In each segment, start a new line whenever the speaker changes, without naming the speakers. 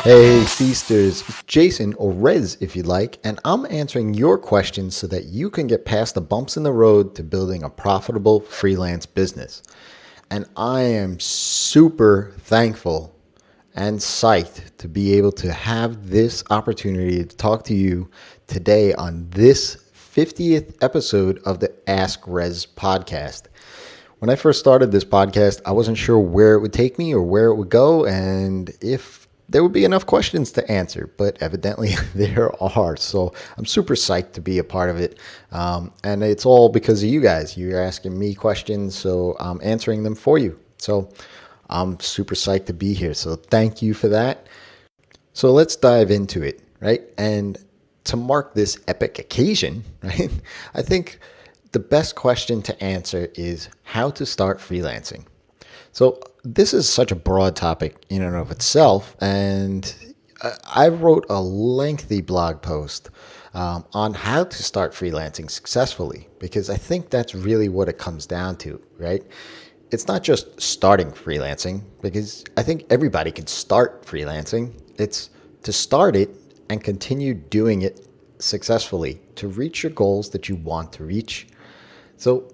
Hey Feasters, it's Jason or Rezzz if you'd like, and I'm answering your questions so that you can get past the bumps in the road to building a profitable freelance business. And I am super thankful and psyched to be able to have this opportunity to talk to you today on this 50th episode of the Ask Rezzz podcast. When I first started this podcast, I wasn't sure where it would take me or where it would go and if there would be enough questions to answer, but evidently there are. So I'm super psyched to be a part of it. And it's all because of you guys. You're asking me questions, so I'm answering them for you. So I'm super psyched to be here. So thank you for that. So let's dive into it, right? And to mark this epic occasion, right? I think the best question to answer is how to start freelancing. So this is such a broad topic in and of itself, and I wrote a lengthy blog post on how to start freelancing successfully, because I think that's really what it comes down to, right? It's not just starting freelancing, because I think everybody can start freelancing. It's to start it and continue doing it successfully to reach your goals that you want to reach. So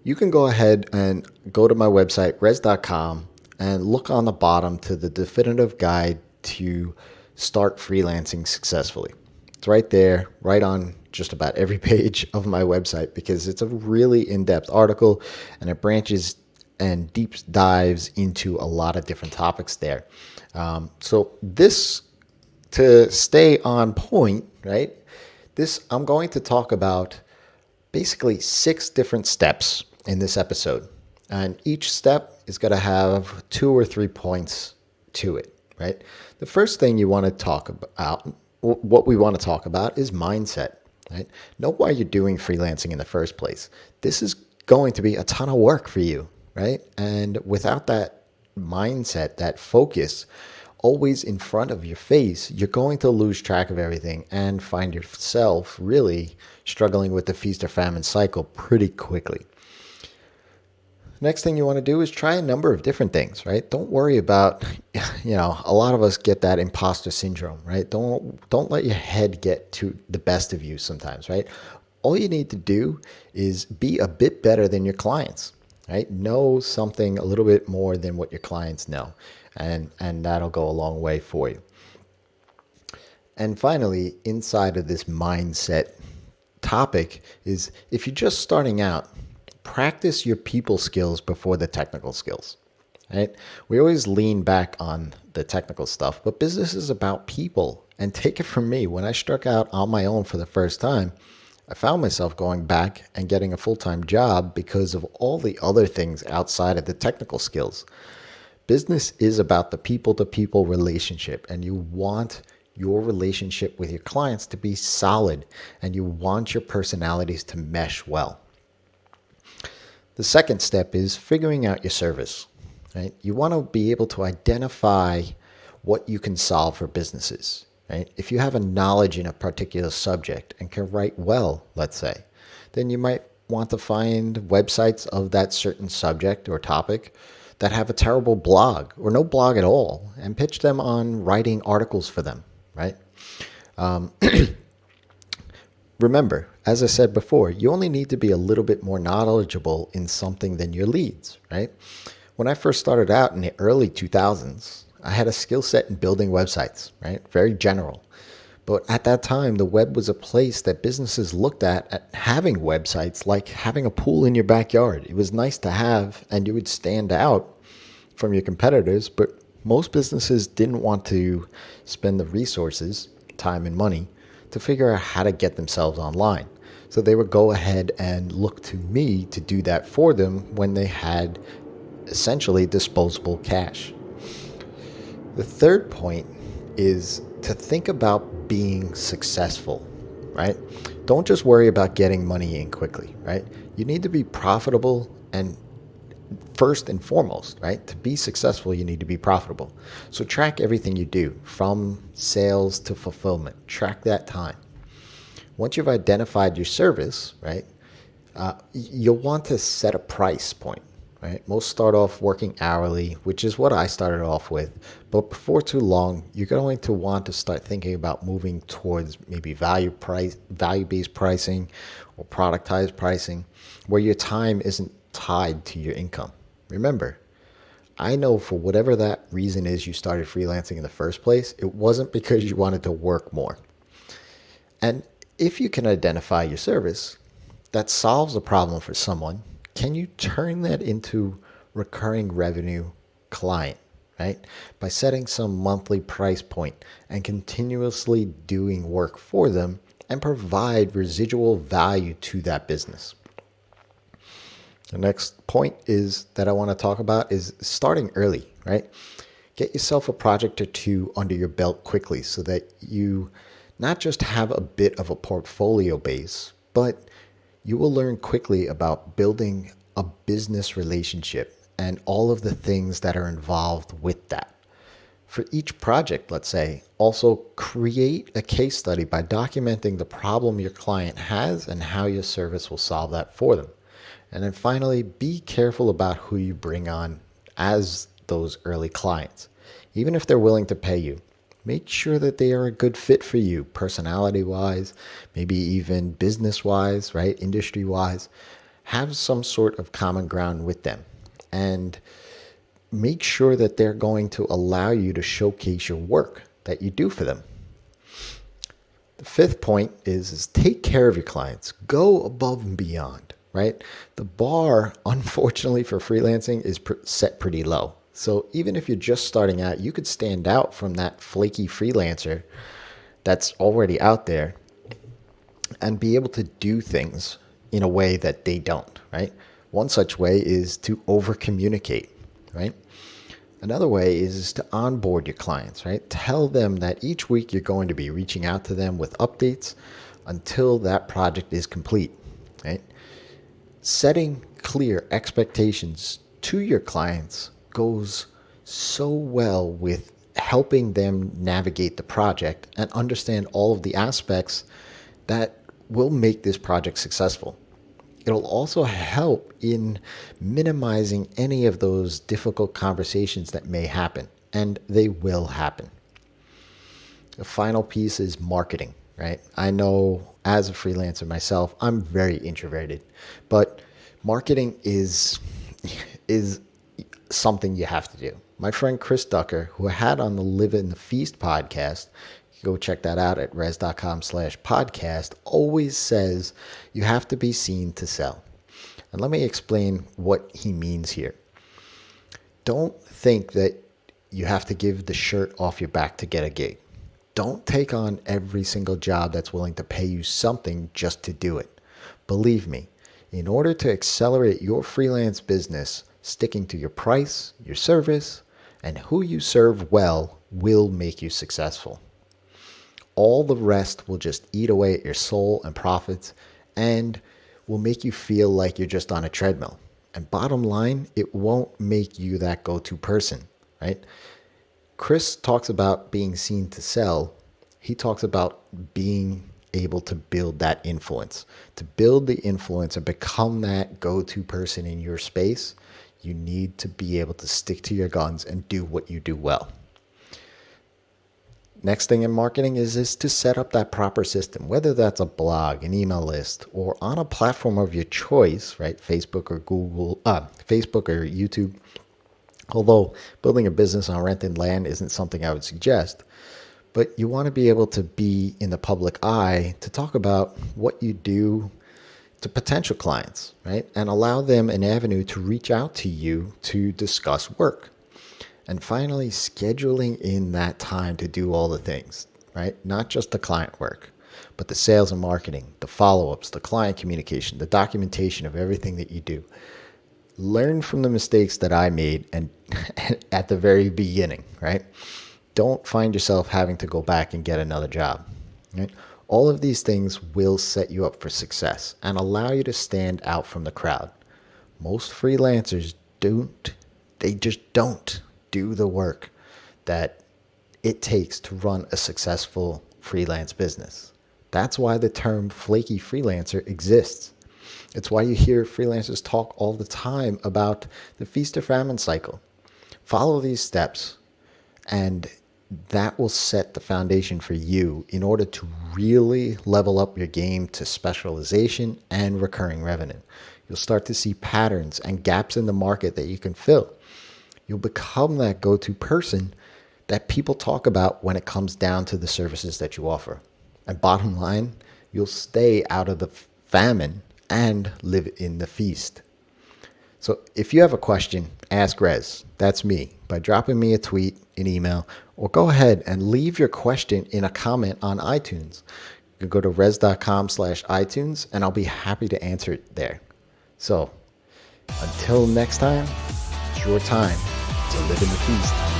you can go ahead and go to my website, Rezzz.com, and look on the bottom to the definitive guide to start freelancing successfully. It's right there, right on just about every page of my website, because it's a really in-depth article and it branches and deep dives into a lot of different topics there. So this, to stay on point, right? I'm going to talk about basically 6 different steps in this episode. And each step is going to have 2 or 3 points to it, right? The first thing you want to talk about, what we want to talk about is mindset, right? Know why you're doing freelancing in the first place. This is going to be a ton of work for you, right? And without that mindset, that focus always in front of your face, you're going to lose track of everything and find yourself really struggling with the feast or famine cycle pretty quickly. Next thing you want to do is try a number of different things, right? Don't worry about, a lot of us get that imposter syndrome, right? Don't let your head get to the best of you sometimes, right? All you need to do is be a bit better than your clients, right? Know something a little bit more than what your clients know, and that'll go a long way for you. And finally, inside of this mindset topic is, if you're just starting out, practice your people skills before the technical skills, right? We always lean back on the technical stuff, but business is about people. And take it from me, when I struck out on my own for the first time, I found myself going back and getting a full-time job because of all the other things outside of the technical skills. Business is about the people-to-people relationship, and you want your relationship with your clients to be solid, and you want your personalities to mesh well. The second step is figuring out your service, right? You want to be able to identify what you can solve for businesses, right? If you have a knowledge in a particular subject and can write well, let's say, then you might want to find websites of that certain subject or topic that have a terrible blog or no blog at all and pitch them on writing articles for them, right? Remember, as I said before, you only need to be a little bit more knowledgeable in something than your leads, right? When I first started out in the early 2000s, I had a skill set in building websites, right? Very general. But at that time, the web was a place that businesses looked at having websites like having a pool in your backyard. It was nice to have, and you would stand out from your competitors, but most businesses didn't want to spend the resources, time and money, to figure out how to get themselves online. So they would go ahead and look to me to do that for them when they had essentially disposable cash. The third point is to think about being successful, right? Don't just worry about getting money in quickly, right? You need to be profitable, and first and foremost, right? To be successful, you need to be profitable. So track everything you do from sales to fulfillment. Track that time. Once you've identified your service, right, you'll want to set a price point, right? Most start off working hourly, which is what I started off with. But before too long, you're going to want to start thinking about moving towards maybe value-based pricing or productized pricing, where your time isn't tied to your income. Remember, I know for whatever that reason is you started freelancing in the first place, it wasn't because you wanted to work more. And if you can identify your service that solves a problem for someone, can you turn that into recurring revenue client, right? By setting some monthly price point and continuously doing work for them and provide residual value to that business. The next point is that I want to talk about is starting early, right? Get yourself a project or two under your belt quickly so that you not just have a bit of a portfolio base, but you will learn quickly about building a business relationship and all of the things that are involved with that. For each project, let's say, also create a case study by documenting the problem your client has and how your service will solve that for them. And then finally, be careful about who you bring on as those early clients. Even if they're willing to pay you, make sure that they are a good fit for you, personality-wise, maybe even business-wise, right? Industry-wise. Have some sort of common ground with them. And make sure that they're going to allow you to showcase your work that you do for them. The fifth point is take care of your clients. Go above and beyond, right? The bar, unfortunately, for freelancing is set pretty low. So even if you're just starting out, you could stand out from that flaky freelancer that's already out there and be able to do things in a way that they don't, right? One such way is to over communicate, right? Another way is to onboard your clients, right? Tell them that each week you're going to be reaching out to them with updates until that project is complete, right? Setting clear expectations to your clients goes so well with helping them navigate the project and understand all of the aspects that will make this project successful. It'll also help in minimizing any of those difficult conversations that may happen, and they will happen. The final piece is marketing, right? I know as a freelancer myself, I'm very introverted, but marketing is something you have to do. My friend Chris Ducker, who I had on the Live in the Feast podcast, go check that out at Rezzz.com/podcast, always says you have to be seen to sell. And let me explain what he means here. Don't think that you have to give the shirt off your back to get a gig. Don't take on every single job that's willing to pay you something just to do it. Believe me, in order to accelerate your freelance business, sticking to your price, your service, and who you serve well will make you successful. All the rest will just eat away at your soul and profits and will make you feel like you're just on a treadmill. And bottom line, it won't make you that go-to person, right? Chris talks about being seen to sell. He talks about being able to build that influence. To build the influence and become that go-to person in your space, you need to be able to stick to your guns and do what you do well. Next thing in marketing is to set up that proper system, whether that's a blog, an email list, or on a platform of your choice, right? Facebook or YouTube. Although building a business on rented land isn't something I would suggest, but you want to be able to be in the public eye to talk about what you do to potential clients, right? And allow them an avenue to reach out to you to discuss work. And finally, scheduling in that time to do all the things, right? Not just the client work, but the sales and marketing, the follow-ups, the client communication, the documentation of everything that you do. Learn from the mistakes that I made and at the very beginning, right? Don't find yourself having to go back and get another job, right? All of these things will set you up for success and allow you to stand out from the crowd. Most freelancers just don't do the work that it takes to run a successful freelance business. That's why the term flaky freelancer exists. It's why you hear freelancers talk all the time about the feast or famine cycle. Follow these steps, and that will set the foundation for you in order to really level up your game to specialization and recurring revenue. You'll start to see patterns and gaps in the market that you can fill. You'll become that go-to person that people talk about when it comes down to the services that you offer. And bottom line, you'll stay out of the famine and live in the feast. So if you have a question, ask Rezzz. That's me, by dropping me a tweet, an email, or go ahead and leave your question in a comment on iTunes. You can go to rezzz.com/iTunes and I'll be happy to answer it there. So until next time, it's your time to live in the feast.